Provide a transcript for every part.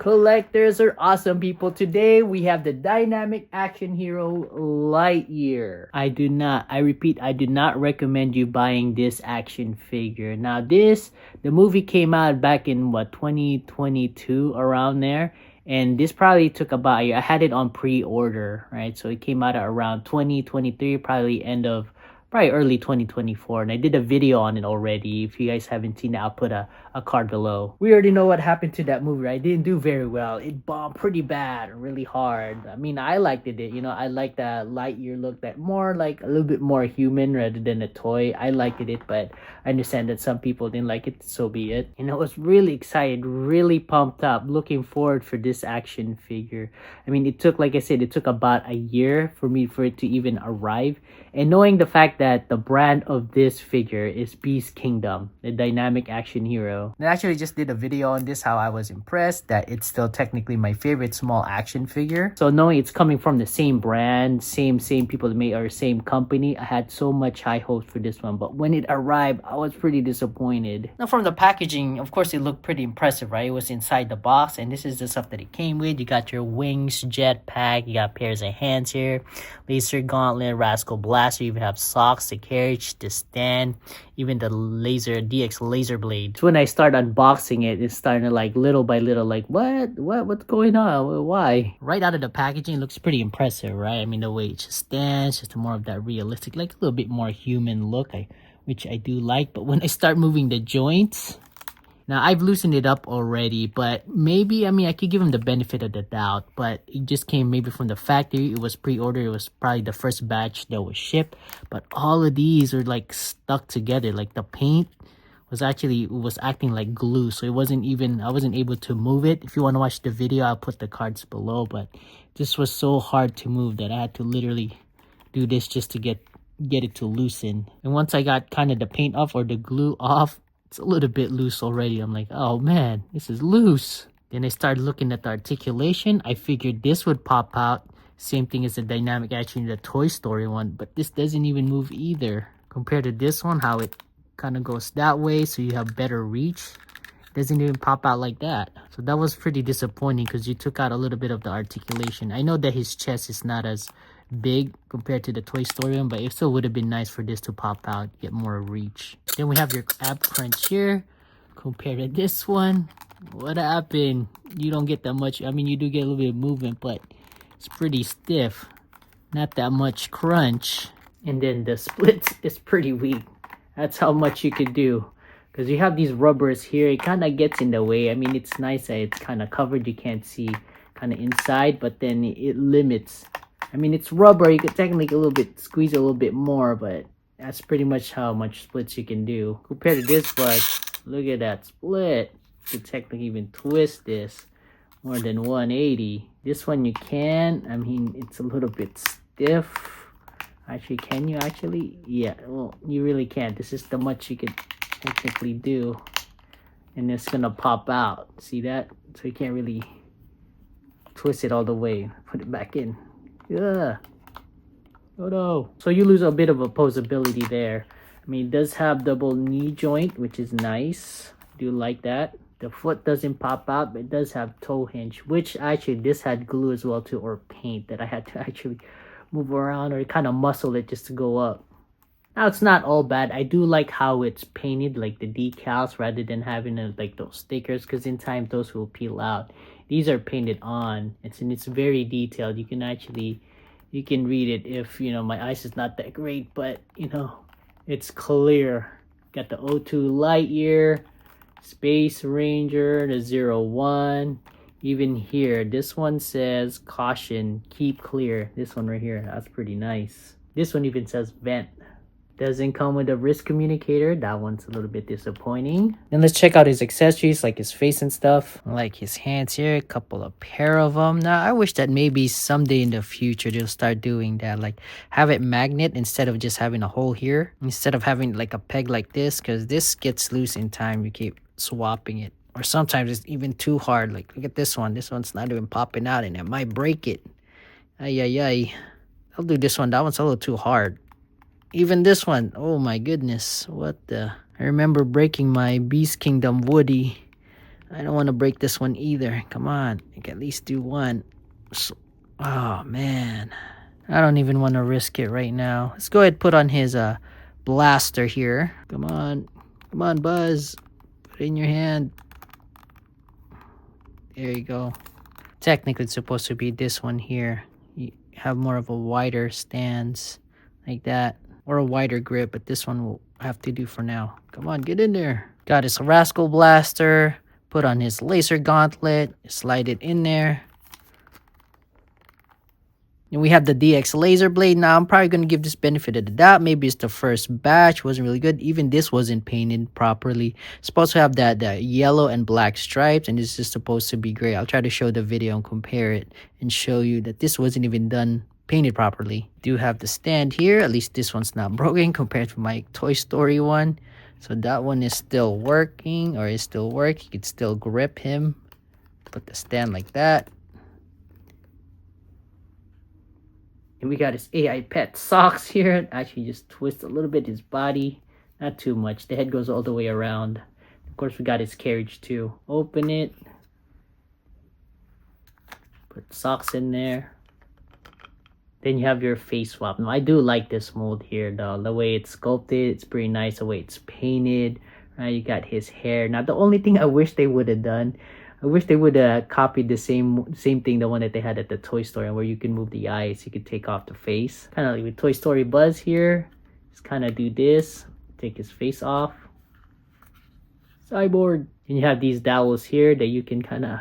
Collectors are awesome people. Today we have the dynamic action hero Lightyear. I repeat, I do not recommend you buying this action figure. Now the movie came out back in 2022, around there. And this probably took about, I had it on pre-order, right? So it came out at around 2023, probably early 2024, and I did a video on it already. If you guys haven't seen it, I'll put a card below. We already know what happened to that movie, right? It didn't do very well. It bombed pretty bad, really hard. I mean, I liked it, I like that Lightyear look, that more like a little bit more human rather than a toy. I liked it, but I understand that some people didn't like it, so be it. And I was really excited, really pumped up, looking forward for this action figure. I mean, it took, like I said, it took about a year for it to even arrive. And knowing the fact that the brand of this figure is Beast Kingdom, the dynamic action hero. I actually just did a video on this, how I was impressed that it's still technically my favorite small action figure. So knowing it's coming from the same brand, same people that made, or same company, I had so much high hopes for this one. But when it arrived, I was pretty disappointed. Now from the packaging, of course, it looked pretty impressive, right? It was inside the box, and this is the stuff that it came with. You got your wings, jetpack, you got pairs of hands here, laser gauntlet, rascal blaster, you even have socks, the carriage, the stand, even the DX laser blade. So when I start unboxing it, it's starting to like little by little, like what's going on? Why? Right out of the packaging, it looks pretty impressive, right? I mean, the way it just stands, just more of that realistic, like a little bit more human look, which I do like. But when I start moving the joints, now I've loosened it up already, but maybe, I mean, I could give him the benefit of the doubt, but it just came maybe from the factory. It was pre-ordered. It was probably the first batch that was shipped, but all of these are like stuck together. Like the paint was acting like glue, so I wasn't able to move it. If you want to watch the video, I'll put the cards below, but this was so hard to move that I had to literally do this just to get it to loosen. And once I got kind of the paint off, or the glue off, it's a little bit loose already. I'm like, oh man, this is loose. Then I started looking at the articulation. I figured this would pop out. Same thing as the dynamic action, the Toy Story one, but this doesn't even move either. Compared to this one, how it kind of goes that way, so you have better reach. It doesn't even pop out like that. So that was pretty disappointing because you took out a little bit of the articulation. I know that his chest is not as big compared to the Toy Story one, but it still would have been nice for this to pop out, get more reach. Then we have your ab crunch here. Compared to this one, what happened? You don't get that much. I mean, you do get a little bit of movement, but it's pretty stiff. Not that much crunch. And then the splits is pretty weak. That's how much you could do. Because you have these rubbers here, it kind of gets in the way. I mean, it's nice that it's kind of covered. You can't see kind of inside, but then it limits. I mean, it's rubber. You could technically squeeze a little bit more, but that's pretty much how much splits you can do. Compared to this brush, look at that split. You could technically even twist this more than 180. This one you can. I mean, it's a little bit stiff. Actually, can you actually? Yeah, well, you really can't. This is the much you could technically do. And it's gonna pop out. See that? So you can't really twist it all the way. Put it back in. Yeah. Oh no. So you lose a bit of opposability there. I mean, it does have double knee joint, which is nice. I do like that. The foot doesn't pop out, but it does have toe hinge, which actually this had glue as well too, or paint that I had to actually move around or kind of muscle it just to go up. Now it's not all bad. I do like how it's painted, like the decals, rather than having like those stickers, because in time those will peel out. These are painted on, and it's very detailed. You can read it if, my eyes is not that great, but, it's clear. Got the O2 Lightyear, Space Ranger, the 01. Even here, this one says, caution, keep clear. This one right here, that's pretty nice. This one even says vent. Doesn't come with a wrist communicator. That one's a little bit disappointing. Then let's check out his accessories, like his face and stuff. Like his hands here, a couple of pair of them. Now, I wish that maybe someday in the future they'll start doing that. Like have it magnet instead of just having a hole here. Instead of having like a peg like this, because this gets loose in time. You keep swapping it. Or sometimes it's even too hard. Like look at this one. This one's not even popping out and it might break it. Ay, ay, ay. I'll do this one. That one's a little too hard. Even this one, oh my goodness, what the... I remember breaking my Beast Kingdom Woody I don't want to break this one either. Come on, I can at least do one. Oh man, I don't even want to risk it right now. Let's go ahead and put on his blaster here. Come on, Buzz, put it in your hand. There you go. Technically it's supposed to be this one here. You have more of a wider stance like that, or a wider grip, but this one will have to do for now. Come on, get in there. Got his rascal blaster, put on his laser gauntlet, slide it in there. And we have the DX laser blade. Now I'm probably going to give this benefit of the doubt. Maybe it's the first batch, wasn't really good. Even this wasn't painted properly. It's supposed to have that yellow and black stripes, and this is supposed to be gray. I'll try to show the video and compare it and show you that this wasn't even done painted properly. Do have the stand here. At least this one's not broken compared to my Toy Story one. So that one is still working, or is still working. You can still grip him. Put the stand like that. And we got his AI pet socks here. Actually just twist a little bit his body. Not too much. The head goes all the way around. Of course, we got his carriage too. Open it. Put socks in there. Then you have your face swap. Now, I do like this mold here though. The way it's sculpted, it's pretty nice. The way it's painted. Right, you got his hair. Now, the only thing I wish they would have done, I wish they would have copied the same thing, the one that they had at the Toy Story, where you can move the eyes, you can take off the face. Kind of like with Toy Story Buzz here. Just kind of do this. Take his face off. Cyborg. And you have these dowels here that you can kind of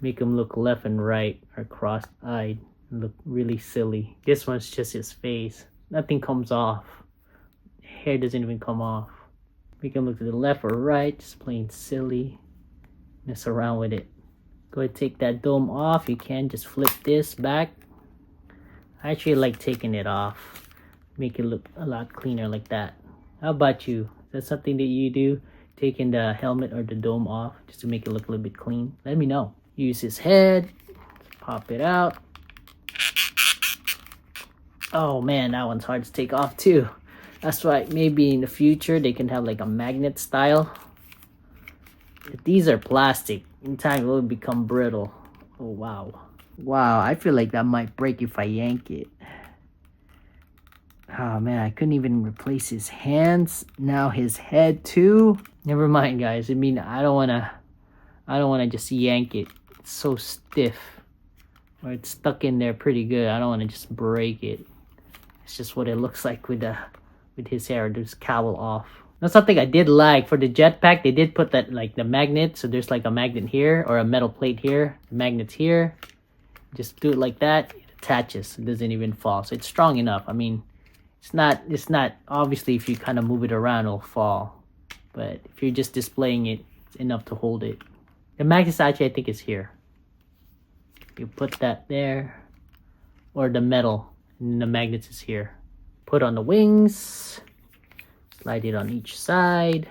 make him look left and right or cross-eyed. Look really silly. This one's just his face. Nothing comes off. Hair doesn't even come off. Make him look to the left or right. Just plain silly. Mess around with it. Go ahead and take that dome off. You can just flip this back. I actually like taking it off. Make it look a lot cleaner like that. How about you? Is that something that you do? Taking the helmet or the dome off just to make it look a little bit clean? Let me know. Use his head. Pop it out. Oh man, that one's hard to take off too. That's why maybe in the future they can have like a magnet style. If these are plastic, in time it will become brittle. Oh wow. Wow, I feel like that might break if I yank it. Oh man, I couldn't even replace his hands. Now his head too. Never mind guys. I mean, I don't wanna just yank it. It's so stiff. Or it's stuck in there pretty good. I don't wanna just break it. It's just what it looks like with his hair, this cowl off. Now something I did like for the jetpack, they did put that like the magnet. So there's like a magnet here or a metal plate here. The magnet's here. Just do it like that. It attaches. It doesn't even fall. So it's strong enough. I mean, it's not obviously if you kind of move it around it'll fall. But if you're just displaying it, it's enough to hold it. The magnet actually I think is here. You put that there. Or the metal. And the magnets is here. Put on the wings. Slide it on each side.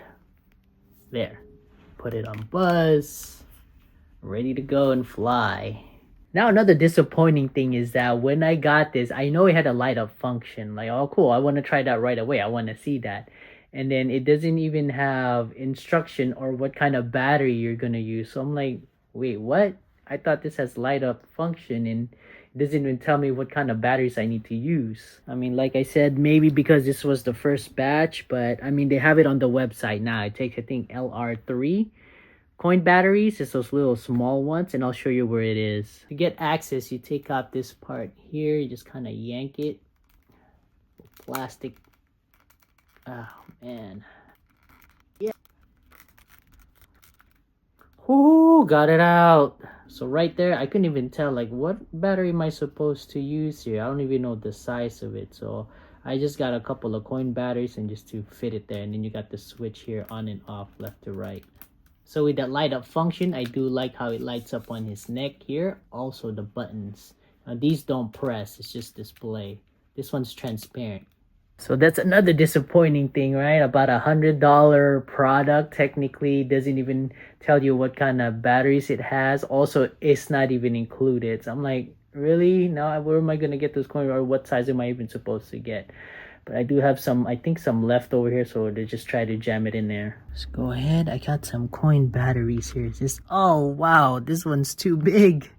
There. Put it on Buzz. Ready to go and fly. Now another disappointing thing is that when I got this, I know it had a light up function. Like, oh cool, I want to try that right away. I want to see that. And then it doesn't even have instruction or what kind of battery you're going to use. So I'm like, wait, what? I thought this has light up function and it doesn't even tell me what kind of batteries I need to use. I mean, like I said, maybe because this was the first batch, but I mean, they have it on the website now. It takes, I think, LR3 coin batteries. It's those little small ones, and I'll show you where it is. To get access, you take out this part here. You just kind of yank it. Plastic. Oh, man. Yeah. Ooh, got it out. So right there, I couldn't even tell, like, what battery am I supposed to use here? I don't even know the size of it. So I just got a couple of coin batteries and just to fit it there. And then you got the switch here on and off, left to right. So with that light up function, I do like how it lights up on his neck here. Also the buttons. Now these don't press, it's just display. This one's transparent. So that's another disappointing thing, right? About $100 product technically doesn't even tell you what kind of batteries it has. Also, it's not even included. So I'm like, really? Now where am I gonna get those coins, or what size am I even supposed to get? But I do have some, I think some left over here, so they just try to jam it in there. Let's go ahead. I got some coin batteries here. Just, oh wow, this one's too big.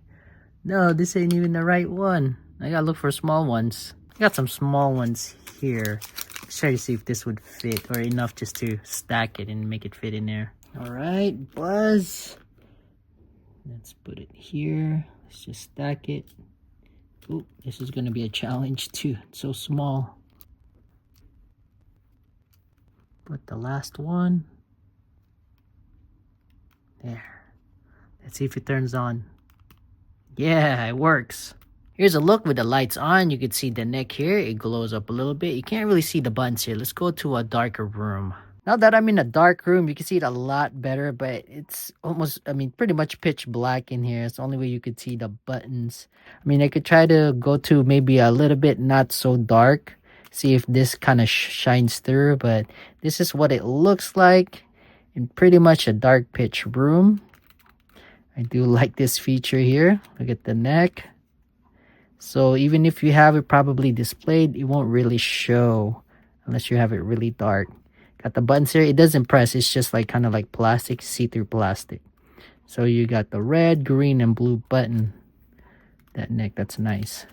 No, this ain't even the right one. I gotta look for small ones. I got some small ones here. Let's try to see if this would fit or enough just to stack it and make it fit in there. All right, Buzz. Let's put it here. Let's just stack it. Ooh, this is gonna be a challenge too. It's so small. Put the last one. There. Let's see if it turns on. Yeah, it works. Here's a look with the lights on. You can see the neck here. It glows up a little bit. You can't really see the buttons here. Let's go to a darker room. Now that I'm in a dark room, you can see it a lot better, but it's almost, I mean, pretty much pitch black in here. It's the only way you could see the buttons. I mean, I could try to go to maybe a little bit not so dark. See if this kind of shines through, but this is what it looks like in pretty much a dark pitch room. I do like this feature here. Look at the neck. So even if you have it probably displayed, it won't really show unless you have it really dark. Got the buttons here. It doesn't press. It's just like kind of like plastic, see-through plastic. So you got the red, green, and blue button. That neck, that's nice.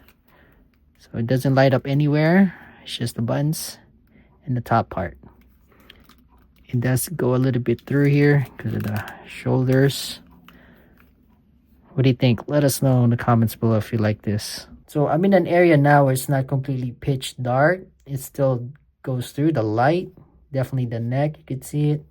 So it doesn't light up anywhere. It's just the buttons and the top part. It does go a little bit through here because of the shoulders. What do you think? Let us know in the comments below if you like this. So I'm in an area now where it's not completely pitch dark. It still goes through the light. Definitely the neck, you could see it.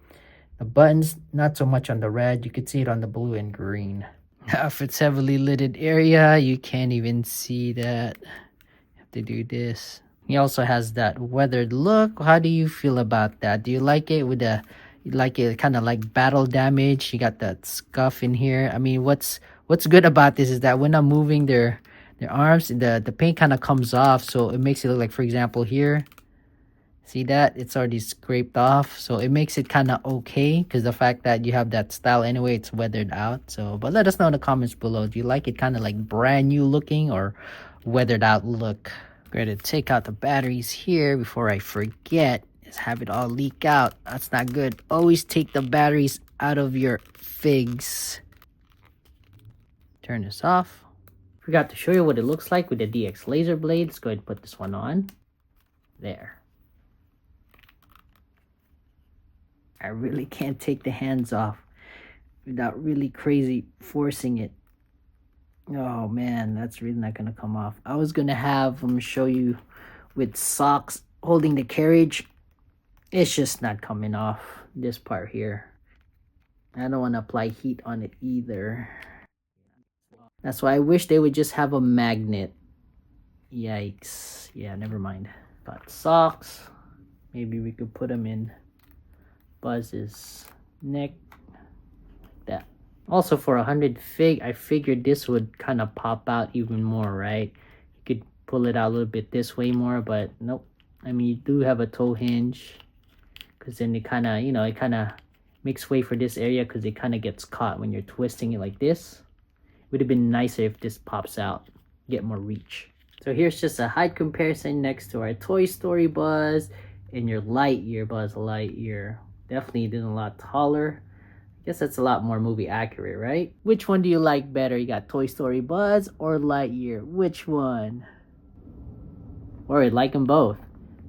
The buttons, not so much on the red. You could see it on the blue and green. Now, if it's heavily lighted area, you can't even see that. You have to do this. He also has that weathered look. How do you feel about that? Do you like it with the, you like it kind of like battle damage? You got that scuff in here. I mean, what's good about this is that when I'm moving their arms, the paint kind of comes off, so it makes it look like, for example, here. See that? It's already scraped off, so it makes it kind of okay because the fact that you have that style anyway, it's weathered out. So, but let us know in the comments below. Do you like it kind of like brand new looking or weathered out look? I'm going to take out the batteries here before I forget. Just have it all leak out. That's not good. Always take the batteries out of your figs. Turn this off. Forgot to show you what it looks like with the DX laser blade. Let's go ahead and put this one on. There. I really can't take the hands off without really crazy forcing it. Oh man, that's really not gonna come off. I was gonna have them show you with socks holding the carriage. It's just not coming off, this part here. I don't want to apply heat on it either. That's why I wish they would just have a magnet. Yikes. Yeah, never mind. Got socks. Maybe we could put them in Buzz's neck. Like that. Also for 100 fig, I figured this would kind of pop out even more, right? You could pull it out a little bit this way more, but nope. I mean, you do have a toe hinge. Because then it kind of, you know, it kind of makes way for this area because it kind of gets caught when you're twisting it like this. Would have been nicer if this pops out, get more reach. So here's just a height comparison next to our Toy Story Buzz and your Lightyear Buzz Lightyear. Definitely did a lot taller. I guess that's a lot more movie accurate, right? Which one do you like better? You got Toy Story Buzz or Lightyear? Which one? Or you like them both?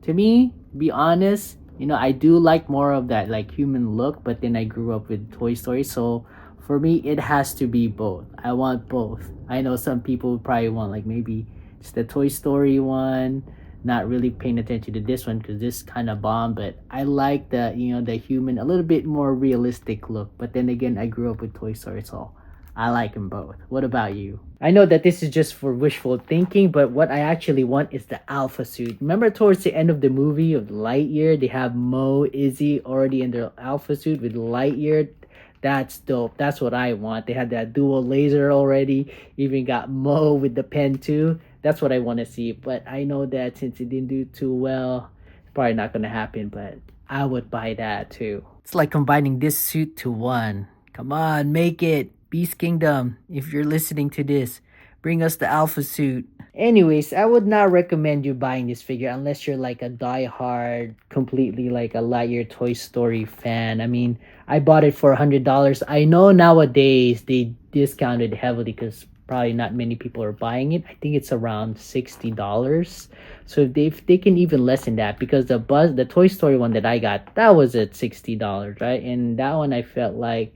To me, be honest, you know, I do like more of that like human look, but then I grew up with Toy Story, so for me, it has to be both. I want both. I know some people would probably want like maybe just the Toy Story one, not really paying attention to this one because this kind of bomb, but I like the, you know, the human, a little bit more realistic look. But then again, I grew up with Toy Story, so I like them both. What about you? I know that this is just for wishful thinking, but what I actually want is the alpha suit. Remember towards the end of the movie of Lightyear, they have Mo, Izzy already in their alpha suit with Lightyear. That's dope. That's what I want. They had that dual laser already. Even got Mo with the pen too. That's what I want to see. But I know that since it didn't do too well, it's probably not going to happen. But I would buy that too. It's like combining this suit to one. Come on, make it. Beast Kingdom, if you're listening to this, Bring us the alpha suit. Anyways, I would not recommend you buying this figure unless you're like a die-hard, completely like a Lightyear Toy Story fan. I mean, I bought it for $100. I know nowadays they discounted heavily because probably not many people are buying it. I think it's around $60. So if they can even lessen that, because the Toy Story one that I got, that was at $60, right? And that one I felt like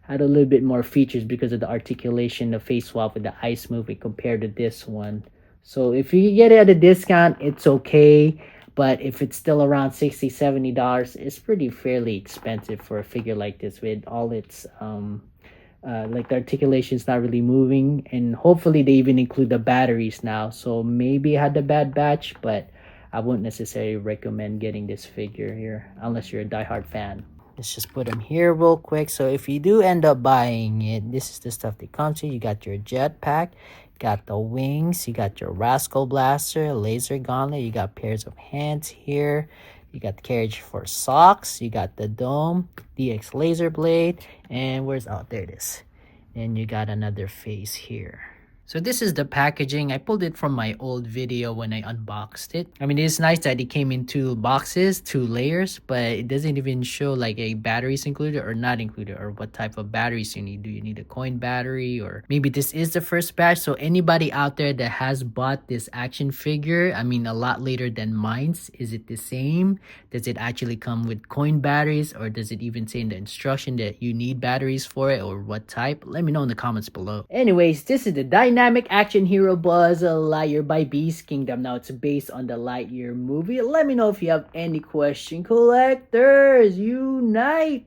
had a little bit more features because of the articulation, the face swap with the ice movement compared to this one. So if you get it at a discount, it's okay. But if it's still around $60-$70, it's pretty fairly expensive for a figure like this with all its like the articulation is not really moving, and hopefully they even include the batteries now. So maybe I had a bad batch, but I wouldn't necessarily recommend getting this figure here unless you're a diehard fan. Let's just put them here real quick. So if you do end up buying it, this is the stuff that comes with. You got your jetpack, got the wings, you got your Rascal Blaster, laser gauntlet, you got pairs of hands here, you got the carriage for socks, you got the dome, DX laser blade, and there it is. And you got another face here. So this is the packaging. I pulled it from my old video when I unboxed it. I mean, it's nice that it came in 2 boxes, 2 layers, but it doesn't even show like a batteries included or not included, or what type of batteries you need. Do you need a coin battery, or maybe this is the first batch? So anybody out there that has bought this action figure, I mean, a lot later than mine's, is it the same? Does it actually come with coin batteries, or does it even say in the instruction that you need batteries for it, or what type? Let me know in the comments below. Anyways, this is the dynamic action hero Buzz Lightyear by Beast Kingdom. Now it's based on the Lightyear movie. Let me know if you have any question. Collectors unite!